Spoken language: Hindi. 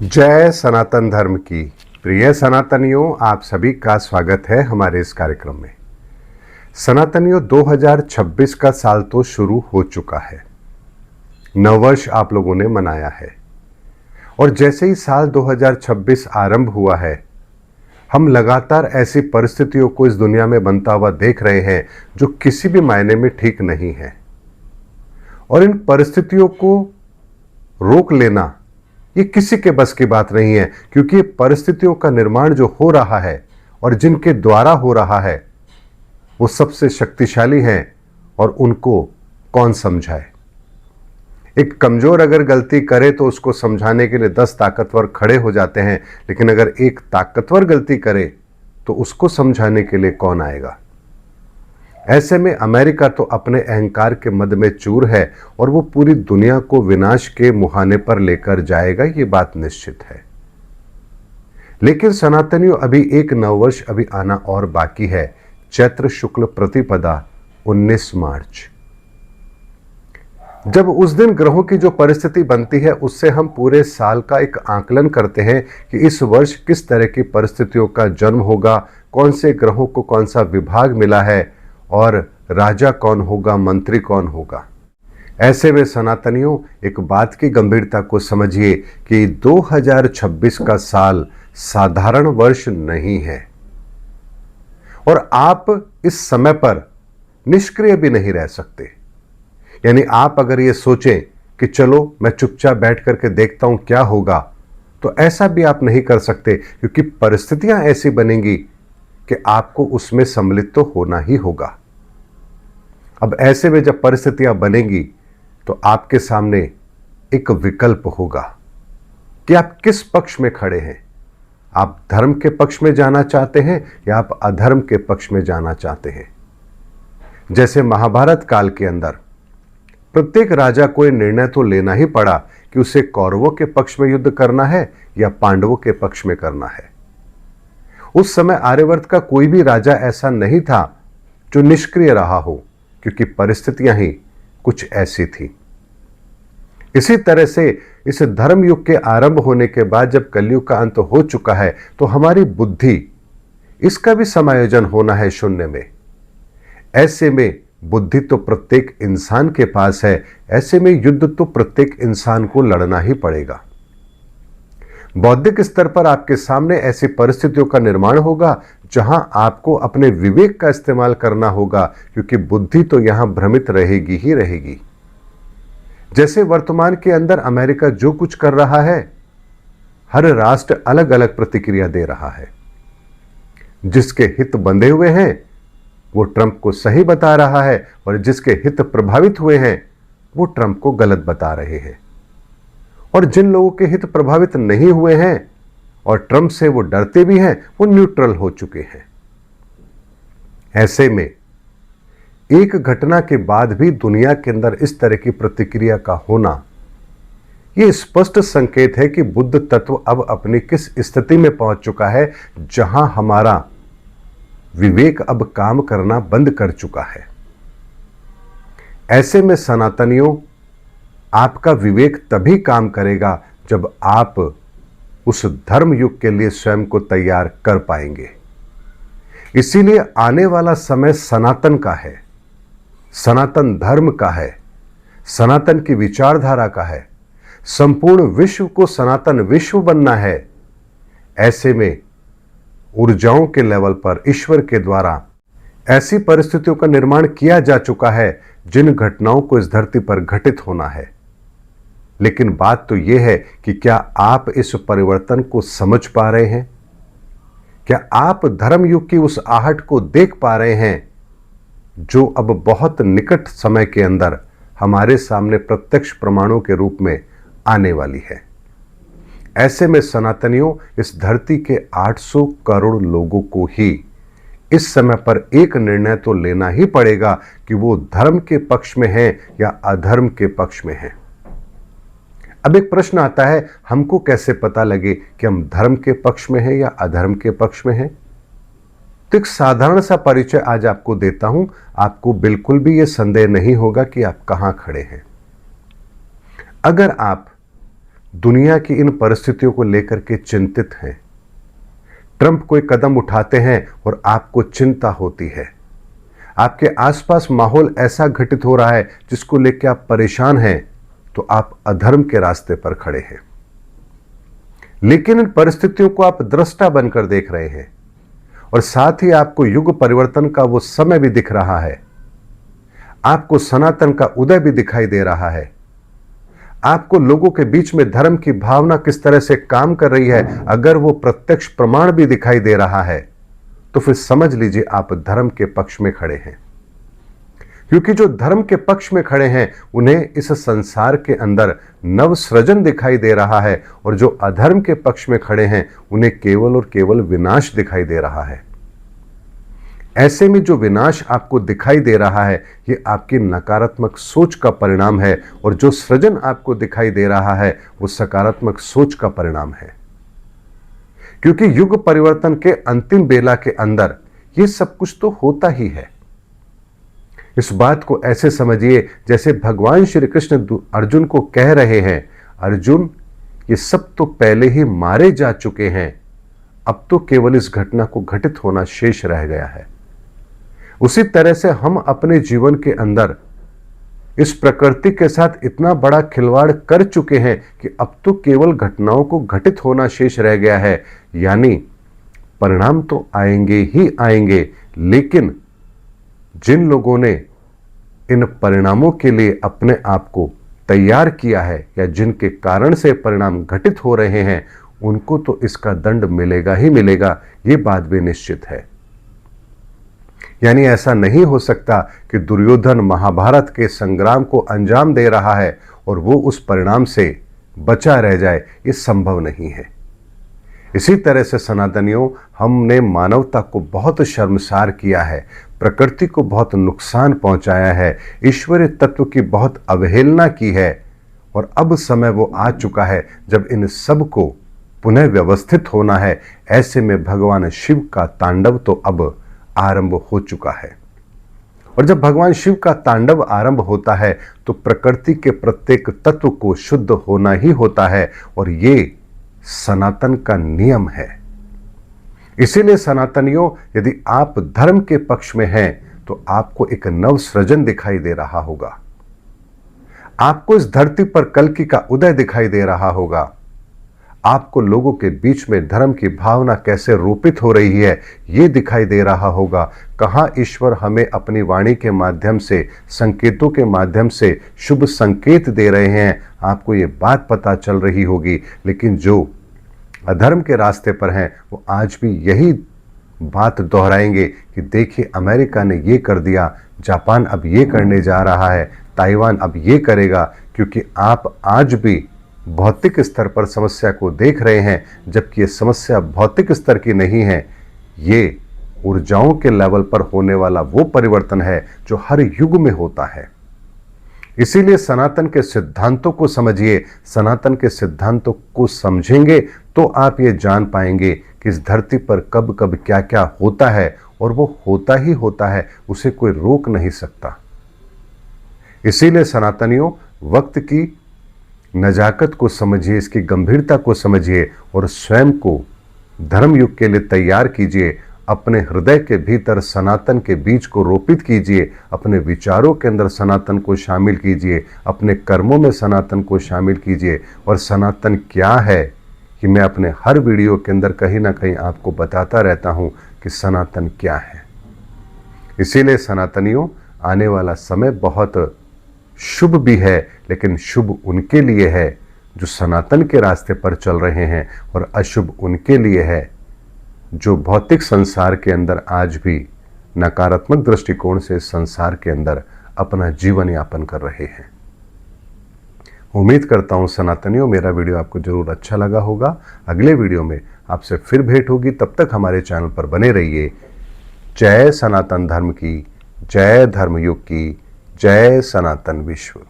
जय सनातन धर्म की। प्रिय सनातनियों, आप सभी का स्वागत है हमारे इस कार्यक्रम में। सनातनियों, 2026 का साल तो शुरू हो चुका है। नववर्ष आप लोगों ने मनाया है और जैसे ही साल 2026 आरंभ हुआ है, हम लगातार ऐसी परिस्थितियों को इस दुनिया में बनता हुआ देख रहे हैं जो किसी भी मायने में ठीक नहीं है। और इन परिस्थितियों को रोक लेना ये किसी के बस की बात नहीं है, क्योंकि परिस्थितियों का निर्माण जो हो रहा है और जिनके द्वारा हो रहा है वो सबसे शक्तिशाली हैं और उनको कौन समझाए। एक कमजोर अगर गलती करे तो उसको समझाने के लिए 10 ताकतवर खड़े हो जाते हैं, लेकिन अगर एक ताकतवर गलती करे तो उसको समझाने के लिए कौन आएगा। ऐसे में अमेरिका तो अपने अहंकार के मद में चूर है और वो पूरी दुनिया को विनाश के मुहाने पर लेकर जाएगा, ये बात निश्चित है। लेकिन सनातनियों, अभी एक नववर्ष अभी आना और बाकी है। चैत्र शुक्ल प्रतिपदा 19 मार्च। जब उस दिन ग्रहों की जो परिस्थिति बनती है उससे हम पूरे साल का एक आकलन करते हैं कि इस वर्ष किस तरह की परिस्थितियों का जन्म होगा, कौन से ग्रहों को कौन सा विभाग मिला है और राजा कौन होगा, मंत्री कौन होगा। ऐसे में सनातनियों, एक बात की गंभीरता को समझिए कि 2026 का साल साधारण वर्ष नहीं है और आप इस समय पर निष्क्रिय भी नहीं रह सकते। यानी आप अगर ये सोचें कि चलो मैं चुपचाप बैठ करके देखता हूं क्या होगा, तो ऐसा भी आप नहीं कर सकते, क्योंकि परिस्थितियां ऐसी बनेंगी कि आपको उसमें सम्मिलित तो होना ही होगा। अब ऐसे में जब परिस्थितियां बनेंगी तो आपके सामने एक विकल्प होगा कि आप किस पक्ष में खड़े हैं। आप धर्म के पक्ष में जाना चाहते हैं या आप अधर्म के पक्ष में जाना चाहते हैं। जैसे महाभारत काल के अंदर प्रत्येक राजा को यह निर्णय तो लेना ही पड़ा कि उसे कौरवों के पक्ष में युद्ध करना है या पांडवों के पक्ष में करना है। उस समय आर्यवर्त का कोई भी राजा ऐसा नहीं था जो निष्क्रिय रहा हो, क्योंकि परिस्थितियां ही कुछ ऐसी थी। इसी तरह से इस धर्म युग के आरंभ होने के बाद जब कलयुग का अंत हो चुका है तो हमारी बुद्धि, इसका भी समायोजन होना है शून्य में। ऐसे में बुद्धि तो प्रत्येक इंसान के पास है, ऐसे में युद्ध तो प्रत्येक इंसान को लड़ना ही पड़ेगा। बौद्धिक स्तर पर आपके सामने ऐसी परिस्थितियों का निर्माण होगा जहां आपको अपने विवेक का इस्तेमाल करना होगा, क्योंकि बुद्धि तो यहां भ्रमित रहेगी ही रहेगी। जैसे वर्तमान के अंदर अमेरिका जो कुछ कर रहा है, हर राष्ट्र अलग अलग प्रतिक्रिया दे रहा है। जिसके हित बंधे हुए हैं वो ट्रंप को सही बता रहा है और जिसके हित प्रभावित हुए हैं वो ट्रंप को गलत बता रहे हैं। और जिन लोगों के हित प्रभावित नहीं हुए हैं और ट्रंप से वो डरते भी हैं, वो न्यूट्रल हो चुके हैं। ऐसे में एक घटना के बाद भी दुनिया के अंदर इस तरह की प्रतिक्रिया का होना, यह स्पष्ट संकेत है कि बुद्ध तत्व अब अपनी किस स्थिति में पहुंच चुका है, जहां हमारा विवेक अब काम करना बंद कर चुका है। ऐसे में सनातनियों, आपका विवेक तभी काम करेगा जब आप उस धर्म युग के लिए स्वयं को तैयार कर पाएंगे। इसीलिए आने वाला समय सनातन का है, सनातन धर्म का है, सनातन की विचारधारा का है। संपूर्ण विश्व को सनातन विश्व बनना है। ऐसे में ऊर्जाओं के लेवल पर ईश्वर के द्वारा ऐसी परिस्थितियों का निर्माण किया जा चुका है जिन घटनाओं को इस धरती पर घटित होना है। लेकिन बात तो यह है कि क्या आप इस परिवर्तन को समझ पा रहे हैं? क्या आप धर्म युग की उस आहट को देख पा रहे हैं जो अब बहुत निकट समय के अंदर हमारे सामने प्रत्यक्ष प्रमाणों के रूप में आने वाली है? ऐसे में सनातनियों, इस धरती के 800 करोड़ लोगों को ही इस समय पर एक निर्णय तो लेना ही पड़ेगा कि वो धर्म के पक्ष में है या अधर्म के पक्ष में है। अब एक प्रश्न आता है, हमको कैसे पता लगे कि हम धर्म के पक्ष में हैं या अधर्म के पक्ष में हैं? तो एक साधारण सा परिचय आज आपको देता हूं। आपको बिल्कुल भी यह संदेह नहीं होगा कि आप कहां खड़े हैं। अगर आप दुनिया की इन परिस्थितियों को लेकर के चिंतित हैं। ट्रंप कोई कदम उठाते हैं और आपको चिंता होती है। आपके आसपास माहौल ऐसा घटित हो रहा है जिसको लेकर आप परेशान हैं, तो आप अधर्म के रास्ते पर खड़े हैं। लेकिन इन परिस्थितियों को आप दृष्टा बनकर देख रहे हैं और साथ ही आपको युग परिवर्तन का वो समय भी दिख रहा है। आपको सनातन का उदय भी दिखाई दे रहा है। आपको लोगों के बीच में धर्म की भावना किस तरह से काम कर रही है, अगर वो प्रत्यक्ष प्रमाण भी दिखाई दे रहा है, तो फिर समझ लीजिए आप धर्म के पक्ष में खड़े हैं। क्योंकि जो धर्म के पक्ष में खड़े हैं उन्हें इस संसार के अंदर नव सृजन दिखाई दे रहा है, और जो अधर्म के पक्ष में खड़े हैं उन्हें केवल और केवल विनाश दिखाई दे रहा है। ऐसे में जो विनाश आपको दिखाई दे रहा है, ये आपकी नकारात्मक सोच का परिणाम है, और जो सृजन आपको दिखाई दे रहा है वो सकारात्मक सोच का परिणाम है। क्योंकि युग परिवर्तन के अंतिम बेला के अंदर ये सब कुछ तो होता ही है। इस बात को ऐसे समझिए जैसे भगवान श्री कृष्ण अर्जुन को कह रहे हैं, अर्जुन ये सब तो पहले ही मारे जा चुके हैं, अब तो केवल इस घटना को घटित होना शेष रह गया है। उसी तरह से हम अपने जीवन के अंदर इस प्रकृति के साथ इतना बड़ा खिलवाड़ कर चुके हैं कि अब तो केवल घटनाओं को घटित होना शेष रह गया है। यानी परिणाम तो आएंगे ही आएंगे, लेकिन जिन लोगों ने इन परिणामों के लिए अपने आप को तैयार किया है या जिनके कारण से परिणाम घटित हो रहे हैं, उनको तो इसका दंड मिलेगा ही मिलेगा, ये बात भी निश्चित है। यानी ऐसा नहीं हो सकता कि दुर्योधन महाभारत के संग्राम को अंजाम दे रहा है और वो उस परिणाम से बचा रह जाए, ये संभव नहीं है। इसी तरह से सनातनियों, हमने मानवता को बहुत शर्मसार किया है, प्रकृति को बहुत नुकसान पहुंचाया है, ईश्वरीय तत्व की बहुत अवहेलना की है, और अब समय वो आ चुका है जब इन सब को पुनः व्यवस्थित होना है। ऐसे में भगवान शिव का तांडव तो अब आरंभ हो चुका है, और जब भगवान शिव का तांडव आरंभ होता है तो प्रकृति के प्रत्येक तत्व को शुद्ध होना ही होता है, और ये सनातन का नियम है। इसीलिए सनातनियों, यदि आप धर्म के पक्ष में हैं तो आपको एक नव सृजन दिखाई दे रहा होगा, आपको इस धरती पर कल्कि का उदय दिखाई दे रहा होगा, आपको लोगों के बीच में धर्म की भावना कैसे रोपित हो रही है ये दिखाई दे रहा होगा। कहाँ ईश्वर हमें अपनी वाणी के माध्यम से, संकेतों के माध्यम से शुभ संकेत दे रहे हैं, आपको ये बात पता चल रही होगी। लेकिन जो अधर्म के रास्ते पर हैं वो आज भी यही बात दोहराएंगे कि देखिए अमेरिका ने ये कर दिया, जापान अब ये करने जा रहा है, ताइवान अब ये करेगा। क्योंकि आप आज भी भौतिक स्तर पर समस्या को देख रहे हैं, जबकि ये समस्या भौतिक स्तर की नहीं है, ये ऊर्जाओं के लेवल पर होने वाला वो परिवर्तन है जो हर युग में होता है। इसीलिए सनातन के सिद्धांतों को समझिए। सनातन के सिद्धांतों को समझेंगे तो आप ये जान पाएंगे कि इस धरती पर कब कब क्या क्या होता है, और वो होता ही होता है, उसे कोई रोक नहीं सकता। इसीलिए सनातनियों, वक्त की नजाकत को समझिए, इसकी गंभीरता को समझिए, और स्वयं को धर्म युग के लिए तैयार कीजिए। अपने हृदय के भीतर सनातन के बीज को रोपित कीजिए, अपने विचारों के अंदर सनातन को शामिल कीजिए, अपने कर्मों में सनातन को शामिल कीजिए। और सनातन क्या है कि मैं अपने हर वीडियो के अंदर कहीं ना कहीं आपको बताता रहता हूं कि सनातन क्या है। इसीलिए सनातनियों, आने वाला समय बहुत शुभ भी है, लेकिन शुभ उनके लिए है जो सनातन के रास्ते पर चल रहे हैं, और अशुभ उनके लिए है जो भौतिक संसार के अंदर आज भी नकारात्मक दृष्टिकोण से संसार के अंदर अपना जीवन यापन कर रहे हैं। उम्मीद करता हूं सनातनियों, मेरा वीडियो आपको जरूर अच्छा लगा होगा। अगले वीडियो में आपसे फिर भेंट होगी, तब तक हमारे चैनल पर बने रहिए। जय सनातन धर्म की, जय धर्मयुग की, जय सनातन विश्व।